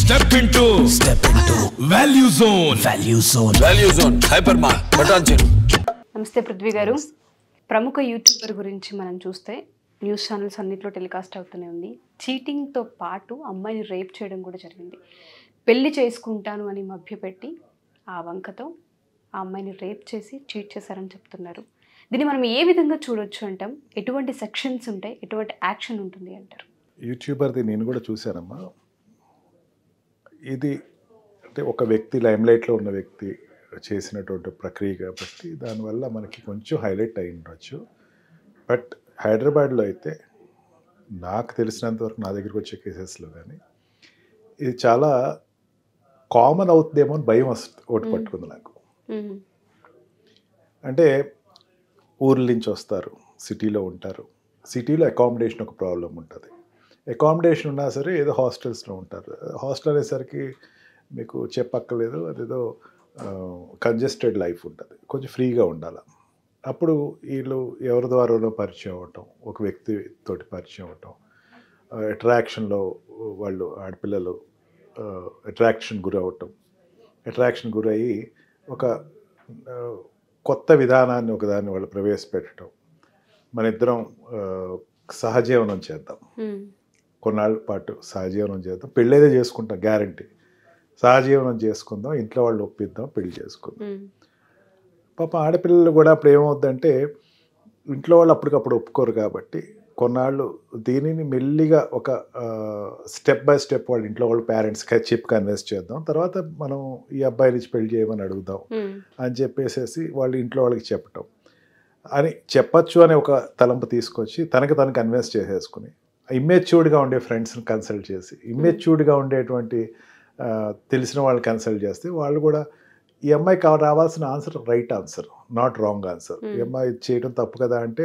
Step into Value Zone. Value Zone. Hypermart. Patanjali. నమస్తే పృథ్వీ గారు. ప్రముఖ యూట్యూబర్ గురించి మనం చూస్తే న్యూస్ ఛానల్స్ అన్నింటిలో టెలికాస్ట్ అవుతూనే ఉంది. చీటింగ్తో పాటు అమ్మాయిని రేప్ చేయడం కూడా జరిగింది. పెళ్లి చేసుకుంటాను అని మభ్యపెట్టి ఆ వంకతో ఆ అమ్మాయిని రేప్ చేసి చీట్ చేశారని చెప్తున్నారు. దీన్ని మనం ఏ విధంగా చూడొచ్చు అంటాం? ఎటువంటి సెక్షన్స్ ఉంటాయి, ఎటువంటి యాక్షన్ ఉంటుంది అంటారు? యూట్యూబర్ది నేను కూడా చూశానమ్మా. ఇది అంటే ఒక వ్యక్తి లైమ్లైట్లో ఉన్న వ్యక్తి చేసినటువంటి ప్రక్రియ కాబట్టి దానివల్ల మనకి కొంచెం హైలైట్ అయి ఉండొచ్చు. బట్ హైదరాబాద్లో అయితే నాకు తెలిసినంతవరకు నా దగ్గరికి వచ్చే కేసెస్లో కానీ ఇది చాలా కామన్ అవుతుందేమో అని భయం వస్తుంది. ఒకటి పట్టుకుంది నాకు. అంటే ఊర్ల నుంచి వస్తారు, సిటీలో ఉంటారు. సిటీలో అకామిడేషన్ ఒక ప్రాబ్లం ఉంటుంది. అకామిడేషన్ ఉన్నా సరే ఏదో హాస్టల్స్లో ఉంటారు. హాస్టల్ అనేసరికి మీకు చెప్పక్కర్లేదు, అదేదో కంజెస్టెడ్ లైఫ్ ఉంటుంది, కొంచెం ఫ్రీగా ఉండాలి. అప్పుడు వీళ్ళు ఎవరి ద్వారానో పరిచయం అవ్వటం, ఒక వ్యక్తితోటి పరిచయం అవ్వటం, అట్రాక్షన్లో వాళ్ళు ఆడపిల్లలు అట్రాక్షన్ గురయ్యి ఒక కొత్త విధానాన్ని ఒకదాన్ని వాళ్ళు ప్రవేశపెట్టడం. మన ఇద్దరం సహజీవనం చేద్దాం, కొన్నాళ్ళ పాటు సహజీవనం చేద్దాం, పెళ్ళేదే చేసుకుంటాం గ్యారంటీ, సహజీవనం చేసుకుందాం, ఇంట్లో వాళ్ళు ఒప్పిద్దాం, పెళ్లి చేసుకుందాం. పాప ఆడపిల్లలు కూడా అప్పుడు ఏమవుద్దంటే ఇంట్లో వాళ్ళు అప్పటికప్పుడు ఒప్పుకోరు కాబట్టి కొన్నాళ్ళు దీనిని మెల్లిగా ఒక స్టెప్ బై స్టెప్ వాళ్ళ ఇంట్లో వాళ్ళు పేరెంట్స్కి చెప్పి కన్విన్స్ చేద్దాం, తర్వాత మనం ఈ అబ్బాయి నుంచి పెళ్లి చేయమని అడుగుదాం అని చెప్పేసేసి వాళ్ళు ఇంట్లో వాళ్ళకి చెప్పటం అని చెప్పచ్చు అనే ఒక తలంపు తీసుకొచ్చి తనకు తను కన్విన్స్ చేసేసుకుని ఇమ్మెచ్యూర్డ్గా ఉండే ఫ్రెండ్స్ని కన్సల్ట్ చేసి, ఇమ్మెచ్యూర్డ్గా ఉండేటువంటి తెలిసిన వాళ్ళు కన్సల్ట్ చేస్తే వాళ్ళు కూడా ఈ అమ్మాయికి రావాల్సిన answer right answer, not wrong answer. ఈ అమ్మాయి చేయడం తప్పు కదా అంటే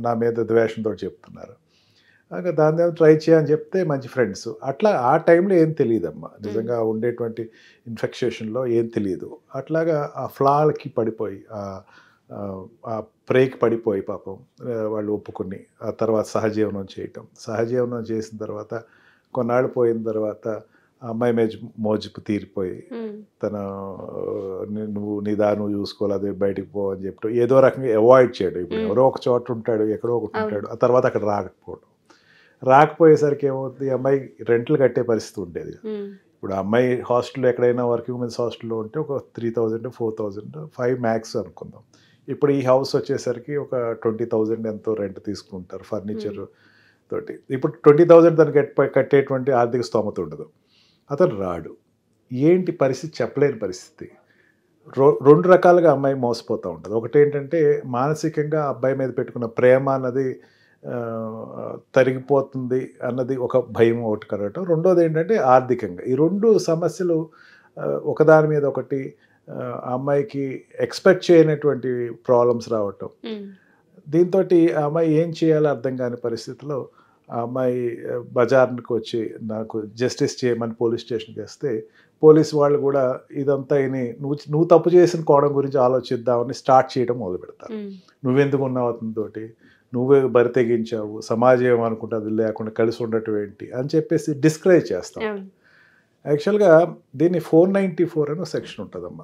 నా మీద ద్వేషంతో చెప్తున్నారు, దాని మీద ట్రై చేయని చెప్తే మంచి ఫ్రెండ్స్. అట్లా ఆ టైంలో ఏం తెలియదమ్మా, నిజంగా ఉండేటువంటి ఇన్ఫెక్షన్లో ఏం తెలియదు. అట్లాగా ఆ ఫ్లాకి పడిపోయి ఆ ప్రేకి పడిపోయి పాపం వాళ్ళు ఒప్పుకుని ఆ తర్వాత సహజీవనం చేసిన తర్వాత కొన్నాళ్ళు పోయిన తర్వాత అమ్మాయి మోజుపు తీరిపోయి తన నువ్వు చూసుకోవాలి, అదే బయటికి పో అని చెప్పడం, ఏదో రకంగా అవాయిడ్ చేయడం. ఇప్పుడు ఎవరో ఒక చోట ఉంటాడు, ఎక్కడో ఒకటి ఉంటాడు, ఆ తర్వాత అక్కడ రాకపోయేసరికి ఏమవుతుంది, అమ్మాయి రెంట్లు కట్టే పరిస్థితి ఉండేది. ఇప్పుడు అమ్మాయి హాస్టల్లో ఎక్కడైనా వర్కింగ్ ఉమెన్స్ హాస్టల్లో ఉంటే ఒక 3,000 4,000 5 మ్యాక్స్ అనుకుందాం. ఇప్పుడు ఈ హౌస్ వచ్చేసరికి ఒక 20,000 ఎంతో రెంట్ తీసుకుంటారు ఫర్నిచర్ తోటి. ఇప్పుడు 20,000 తనకి కట్టేటువంటి ఆర్థిక స్తోమత ఉండదు. అతను రాడు, ఏంటి పరిస్థితి చెప్పలేని పరిస్థితి. రెండు రకాలుగా అమ్మాయి మోసపోతూ ఉంటుంది. ఒకటి ఏంటంటే మానసికంగా అబ్బాయి మీద పెట్టుకున్న ప్రేమ అన్నది తరిగిపోతుంది అన్నది ఒక భయం ఒకటి కలగటం. రెండోది ఏంటంటే ఆర్థికంగా. ఈ రెండు సమస్యలు ఒకదాని మీద ఒకటి అమ్మాయికి ఎక్స్పెక్ట్ చేయనటువంటి ప్రాబ్లమ్స్ రావటం. దీంతో ఆ అమ్మాయి ఏం చేయాలో అర్థం కాని పరిస్థితిలో ఆ అమ్మాయి బజార్కి వచ్చి నాకు జస్టిస్ చేయమని పోలీస్ స్టేషన్కి వేస్తే పోలీసు వాళ్ళు కూడా ఇదంతా నువ్వు తప్పు చేసిన కోణం గురించి ఆలోచిద్దామని స్టార్ట్ చేయడం మొదలు పెడతారు. నువ్వెందుకు ఉన్నావు అతనితోటి, నువ్వే బరి తెగించావు, సమాజం ఏమనుకుంటే అది లేకుండా కలిసి ఉండటం ఏంటి అని చెప్పేసి డిస్కరేజ్ చేస్తాం. యాక్చువల్గా దీన్ని 494 అని సెక్షన్ ఉంటుందమ్మా.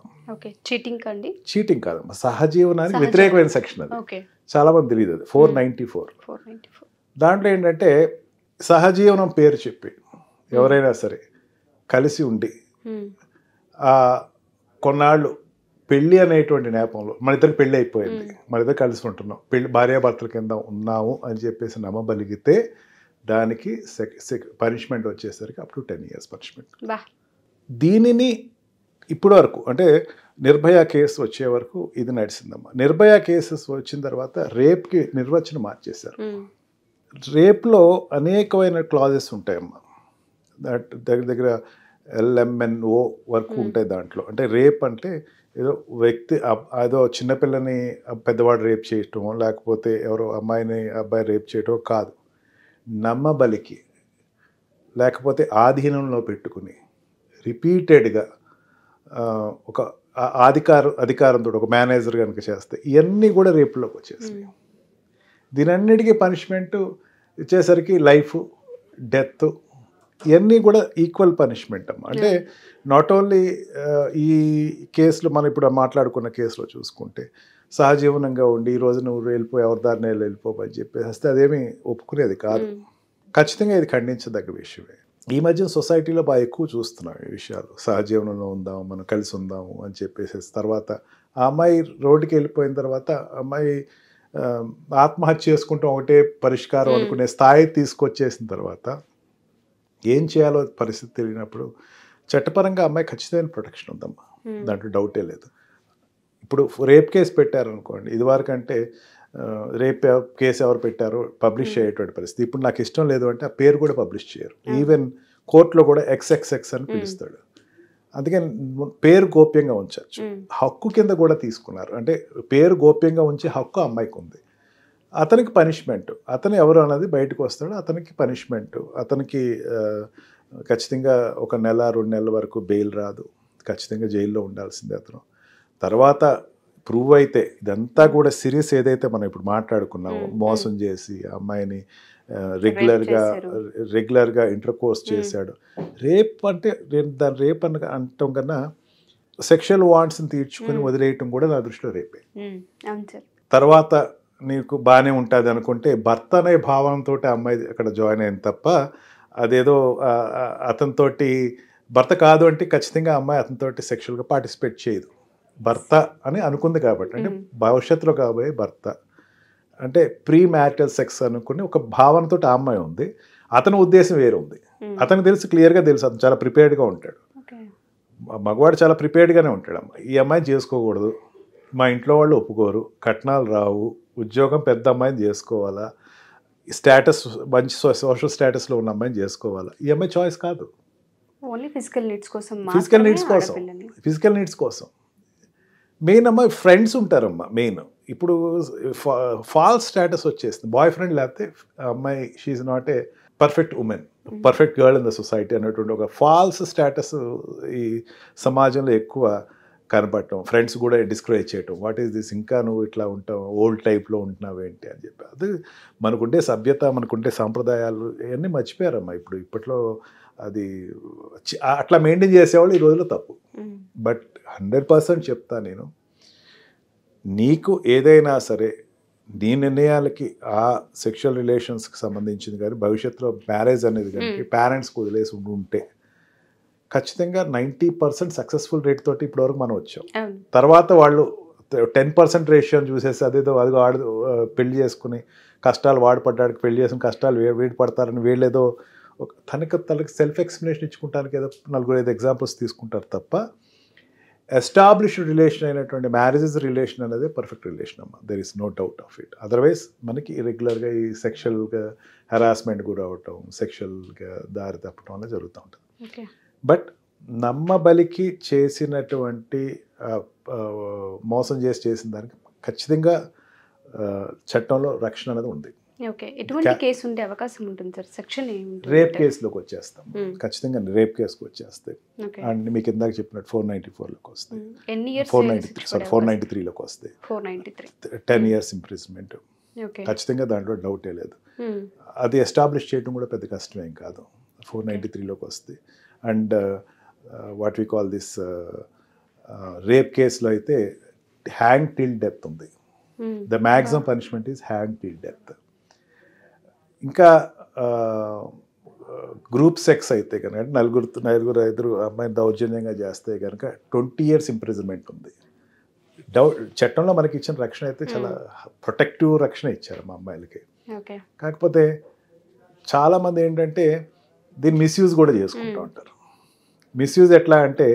చీటింగ్ కాదమ్మా, సహజీవనానికి వ్యతిరేకమైన సెక్షన్ అది. చాలా మంది తెలియదు అది. 494 దాంట్లో ఏంటంటే సహజీవనం పేరు చెప్పి ఎవరైనా సరే కలిసి ఉండి కొన్నాళ్ళు పెళ్ళి అనేటువంటి నేపంలో మన ఇద్దరికి పెళ్ళి అయిపోయింది, మన ఇద్దరు కలిసి ఉంటున్నాం, భార్యాభర్తల కింద ఉన్నాము అని చెప్పేసి నమ్మబలిగితే దానికి పనిష్మెంట్ వచ్చేసరికి అప్ టు 10 years పనిష్మెంట్. దీనిని ఇప్పటి వరకు అంటే నిర్భయ కేసు వచ్చే వరకు ఇది నడిచిందమ్మా. నిర్భయ కేసెస్ వచ్చిన తర్వాత రేప్కి నిర్వచనం మార్చేశారు. రేప్లో అనేకమైన క్లాజెస్ ఉంటాయమ్మా. దగ్గర LMNO వరకు ఉంటాయి దాంట్లో. అంటే రేప్ అంటే ఏదో వ్యక్తి ఏదో చిన్నపిల్లని పెద్దవాడు రేప్ చేయటమో లేకపోతే ఎవరో అబ్బాయి రేప్ చేయటమో కాదు, నమ్మబలికి లేకపోతే ఆధీనంలో పెట్టుకుని రిపీటెడ్గా ఒక అధికారంతో ఒక మేనేజర్ కనుక చేస్తే ఇవన్నీ కూడా రేపులోకి వచ్చేసాయి. దీనన్నిటికీ పనిష్మెంట్ ఇచ్చేసరికి లైఫ్, డెత్ ఇవన్నీ కూడా ఈక్వల్ పనిష్మెంట్ అమ్మ. అంటే నాట్ ఓన్లీ ఈ కేసులో మనం ఇప్పుడు మాట్లాడుకున్న కేసులో చూసుకుంటే సహజీవనంగా ఉండి ఈ రోజు నువ్వు వెళ్ళిపో ఎవరి దారిని వెళ్ళిపోమని చెప్పేసి వస్తే అదేమీ ఒప్పుకునేది కాదు. ఖచ్చితంగా ఇది ఖండించదగ్గ విషయమే. ఈ మధ్య సొసైటీలో బాగా ఎక్కువ చూస్తున్నాం ఈ విషయాలు. సహజీవనంలో ఉందాము, మనం కలిసి ఉందాము అని చెప్పేసి తర్వాత ఆ అమ్మాయి రోడ్డుకి వెళ్ళిపోయిన తర్వాత అమ్మాయి ఆత్మహత్య చేసుకుంటూ ఒకటే పరిష్కారం అనుకునే స్థాయి తీసుకొచ్చేసిన తర్వాత ఏం చేయాలో పరిస్థితి తెలియనప్పుడు చట్టపరంగా అమ్మాయి ఖచ్చితమైన ప్రొటెక్షన్ ఉందమ్మా, దాంట్లో డౌటే లేదు. ఇప్పుడు రేప్ కేసు పెట్టారనుకోండి, ఇదివరకంటే రేప్ కేసు ఎవరు పెట్టారో పబ్లిష్ అయ్యేటువంటి పరిస్థితి. ఇప్పుడు నాకు ఇష్టం లేదు అంటే ఆ పేరు కూడా పబ్లిష్ చేయరు. ఈవెన్ కోర్టులో కూడా XXX అని పిలుస్తాడు. అందుకని పేరు గోప్యంగా ఉంచవచ్చు. హక్కు కింద కూడా తీసుకున్నారు. అంటే పేరు గోప్యంగా ఉంచే హక్కు అమ్మాయికి ఉంది. అతనికి పనిష్మెంట్, అతను ఎవరు అన్నది బయటకు వస్తాడు, అతనికి పనిష్మెంట్. అతనికి ఖచ్చితంగా 1 నెల 2 నెలల వరకు బెయిల్ రాదు, ఖచ్చితంగా జైల్లో ఉండాల్సిందే అతను. తర్వాత ప్రూవ్ అయితే ఇదంతా కూడా సీరియస్ ఏదైతే మనం ఇప్పుడు మాట్లాడుకున్నామో, మోసం చేసి అమ్మాయిని రెగ్యులర్గా ఇంటర్కోర్స్ చేశాడు. రేప్ అంటే దాని రేప్ అంటాం కన్నా సెక్షువల్ వాంట్స్ని తీర్చుకొని వదిలేయటం కూడా నా దృష్టిలో రేపే. తర్వాత నీకు బాగానే ఉంటుంది అనుకుంటే భర్త అనే భావంతో అమ్మాయి అక్కడ జాయిన్ అయింది తప్ప అదేదో అతనితోటి భర్త కాదు అంటే ఖచ్చితంగా అమ్మాయి అతనితోటి సెక్షువల్గా పార్టిసిపేట్ చేయదు. భర్త అని అనుకుంది కాబట్టి, అంటే భవిష్యత్తులో కాబోయే భర్త అంటే ప్రీ మ్యారిటల్ సెక్స్ అనుకుని ఒక భావనతో ఆ అమ్మాయి ఉంది. అతని ఉద్దేశం వేరు ఉంది. అతనికి తెలుసు, క్లియర్గా తెలుసు, అతను చాలా ప్రిపేర్డ్గా ఉంటాడు. మగవాడు చాలా ప్రిపేర్డ్గానే ఉంటాడు. ఈ అమ్మాయిని చేసుకోకూడదు, మా ఇంట్లో వాళ్ళు ఒప్పుకోరు, కట్నాలు రావు, ఉద్యోగం పెద్ద అమ్మాయిని చేసుకోవాలా, స్టేటస్ మంచి సోషల్ స్టేటస్లో ఉన్న అమ్మాయిని చేసుకోవాలా. ఈ అమ్మాయి చాయిస్ కాదు, ఫిజికల్ నీడ్స్ కోసం. మెయిన్ అమ్మాయి ఫ్రెండ్స్ ఉంటారమ్మా. మెయిన్ ఇప్పుడు ఫాల్స్ స్టేటస్ వచ్చేస్తుంది. బాయ్ ఫ్రెండ్ లేకపోతే అమ్మాయి she's not a perfect woman, perfect girl in the society అన్నటువంటి ఒక ఫాల్స్ స్టేటస్ ఈ సమాజంలో ఎక్కువ కనపడటం, ఫ్రెండ్స్ కూడా డిస్కరేజ్ చేయటం. వాట్ ఈస్ దిస్, ఇంకా నువ్వు ఇట్లా ఉంటావు, ఓల్డ్ టైప్లో ఉంటున్నావు ఏంటి అని చెప్పి. అది మనకుండే సభ్యత, మనకుండే సాంప్రదాయాలు ఇవన్నీ మర్చిపోయారమ్మా ఇప్పట్లో. అది అట్లా మెయింటైన్ చేసేవాళ్ళు ఈ రోజుల్లో తప్పు. బట్ 100% చెప్తా నేను, నీకు ఏదైనా సరే నీ నిర్ణయాలకి ఆ సెక్షువల్ రిలేషన్స్కి సంబంధించింది కానీ భవిష్యత్తులో మ్యారేజ్ అనేది కానీ పేరెంట్స్కి వదిలేసి ఉంటే ఖచ్చితంగా 90% సక్సెస్ఫుల్ రేట్ తోటి ఇప్పటివరకు మనం వచ్చాం. తర్వాత వాళ్ళు 10% రేషియోని చూసేసి అదేదో అదిగో పెళ్లి చేసుకుని కష్టాలు వాడిపడ్డానికి పెళ్లి చేసుకుని కష్టాలు వీడి పడతారని వీళ్ళేదో తనకి సెల్ఫ్ ఎక్స్ప్లెనేషన్ ఇచ్చుకుంటానికి ఏదో 4-5 ఎగ్జాంపుల్స్ తీసుకుంటారు తప్ప ఎస్టాబ్లిష్డ్ రిలేషన్ అయినటువంటి మ్యారేజెస్ రిలేషన్ అనేది పర్ఫెక్ట్ రిలేషన్ అమ్మా. There is no doubt of it. Otherwise మనకి ఇర్రెగ్యులర్గా ఈ సెక్షువల్గా హెరాస్మెంట్ గురవటం, సెక్షువల్గా దారి తప్పటం అనేది జరుగుతూ ఉంటుంది. బట్ నమ్మబలికి చేసినటువంటి మోసం చేసిన దానికి ఖచ్చితంగా చట్టంలో రక్షణ అనేది ఉంది. ఎటువంటి కేసు ఉండే అవకాశం ఉంటుంది సార్? సెక్షన్ ఏమిటి? రేప్ కేసులోకి వచ్చేస్తాం, ఖచ్చితంగా రేప్ కేసుకి వచ్చేస్తే. అండ్ మీకు ఇందాక చెప్పినట్టు 494లోకి వస్తాయి, 493లోకి వస్తాయి, 10 years ఇంప్రిజన్మెంట్. ఖచ్చితంగా దాంట్లో డౌటే లేదు. అది ఎస్టాబ్లిష్ చేయడం కూడా పెద్ద కష్టమేం కాదు. 493లోకి వస్తాయి. And what we call this rape కేసులో అయితే హ్యాంగ్ టిల్ డెత్ ఉంది. The maximum punishment is hang till death. ఇంకా గ్రూప్ సెక్స్ అయితే కనుక నలుగురు 5 అమ్మాయిని దౌర్జన్యంగా చేస్తే కనుక 20 years ఇంప్రిజన్మెంట్ ఉంది. చట్టంలో మనకి ఇచ్చిన రక్షణ అయితే చాలా ప్రొటెక్టివ్ రక్షణ ఇచ్చారు మా అమ్మాయిలకి. కాకపోతే చాలామంది ఏంటంటే దీన్ని మిస్యూజ్ కూడా చేసుకుంటూ ఉంటారు. మిస్యూజ్ ఎట్లా అంటే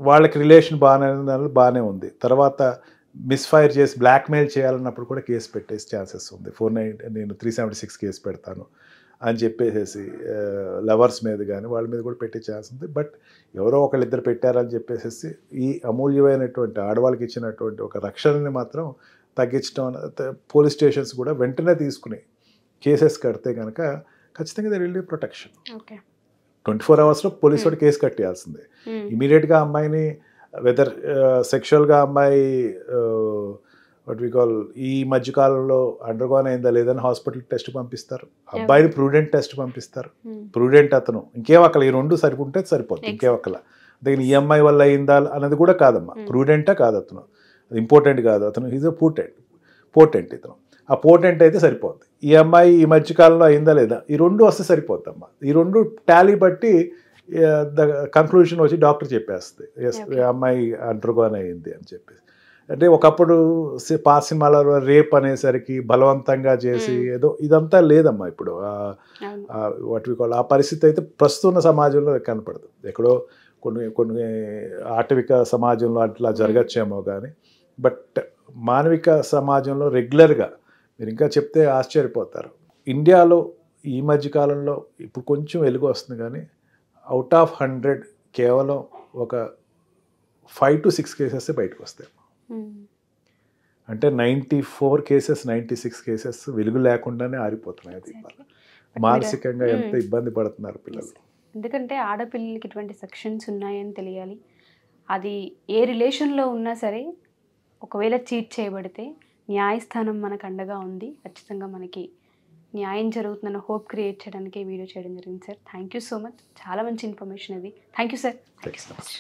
వాళ్ళకి రిలేషన్ బాగానే ఉంది, తర్వాత మిస్ఫైర్ చేసి బ్లాక్మెయిల్ చేయాలన్నప్పుడు కూడా కేసు పెట్టేసి ఛాన్సెస్ ఉంది. 376 కేసు పెడతాను అని చెప్పేసి లవర్స్ మీద కానీ వాళ్ళ మీద కూడా పెట్టే ఛాన్స్ ఉంది. బట్ ఎవరో ఒకళ్ళిద్దరు పెట్టారని చెప్పేసి ఈ అమూల్యమైనటువంటి ఆడవాళ్ళకి ఇచ్చినటువంటి ఒక రక్షణని మాత్రం తగ్గించడం, పోలీస్ స్టేషన్స్ కూడా వెంటనే తీసుకుని కేసెస్ కడితే కనుక ఖచ్చితంగా they will be protection. 24 hours police వాడు కేసు కట్టేయాల్సిందే. ఇమీడియట్గా అమ్మాయిని వెదర్ సెక్షువల్గా అమ్మాయి వాట్ వి కాల్ ఈ మధ్యకాలంలో అండర్గోన్ అయిందా లేదని హాస్పిటల్ టెస్ట్ పంపిస్తారు, అబ్బాయిని ప్రూడెంట్ టెస్ట్ పంపిస్తారు, ప్రూడెంట్ అతను ఇంకేం అక్కల ఈ రెండు సరిపోతే సరిపోతుంది, ఇంకేం అక్కల దీని ఈఎంఐ వల్ల అయిందా అన్నది కూడా కాదమ్మా, ప్రూడెంటా కాదు అతను, అది ఇంపార్టెంట్ కాదు, అతను ఈజ్ అ పోటెంట్ ఇతను, ఆ పోటెంట్ అయితే సరిపోద్ది. ఈ అమ్మాయి ఈ మధ్యకాలంలో అయిందా లేదా ఈ రెండు వస్తే సరిపోద్దమ్మా. ఈ రెండు టాలీ బట్టి కంక్లూజన్ వచ్చి డాక్టర్ చెప్పేస్తుంది ఎస్ అమ్మాయి అండర్గోన్ అయింది అని చెప్పేసి. అంటే ఒకప్పుడు పాత సినిమాలలో రేప్ అనేసరికి బలవంతంగా చేసి ఏదో ఇదంతా లేదమ్మా ఇప్పుడు. వాట్ వి కాల్ ఆ పరిస్థితి అయితే ప్రస్తుత ఉన్న సమాజంలో కనపడదు. ఎక్కడో కొన్ని ఆటవిక సమాజంలో అట్లా జరగచ్చేమో కానీ, బట్ మానవిక సమాజంలో రెగ్యులర్గా మీరు ఇంకా చెప్తే ఆశ్చర్యపోతారు. ఇండియాలో ఈ మధ్యకాలంలో ఇప్పుడు కొంచెం వెలుగు వస్తుంది కానీ అవుట్ ఆఫ్ 100 కేవలం ఒక 5 to 6 కేసెస్ బయటకు వస్తాయి. అంటే 94 కేసెస్ 96 కేసెస్ వెలుగు లేకుండానే ఆరిపోతున్నాయి. అది మానసికంగా ఎంత ఇబ్బంది పడుతున్నారు పిల్లలు. ఎందుకంటే ఆడపిల్లలకి ఇటువంటి సెక్షన్స్ ఉన్నాయని తెలియాలి. అది ఏ రిలేషన్లో ఉన్నా సరే ఒకవేళ చీట్ చేయబడితే న్యాయస్థానం మనకు అండగా ఉంది, ఖచ్చితంగా మనకి న్యాయం జరుగుతుందన్న హోప్ క్రియేట్ చేయడానికి వీడియో చేయడం జరిగింది sir. Thank you so much, చాలా మంచి ఇన్ఫర్మేషన్ ఇది. Thank you sir. Thank you so much.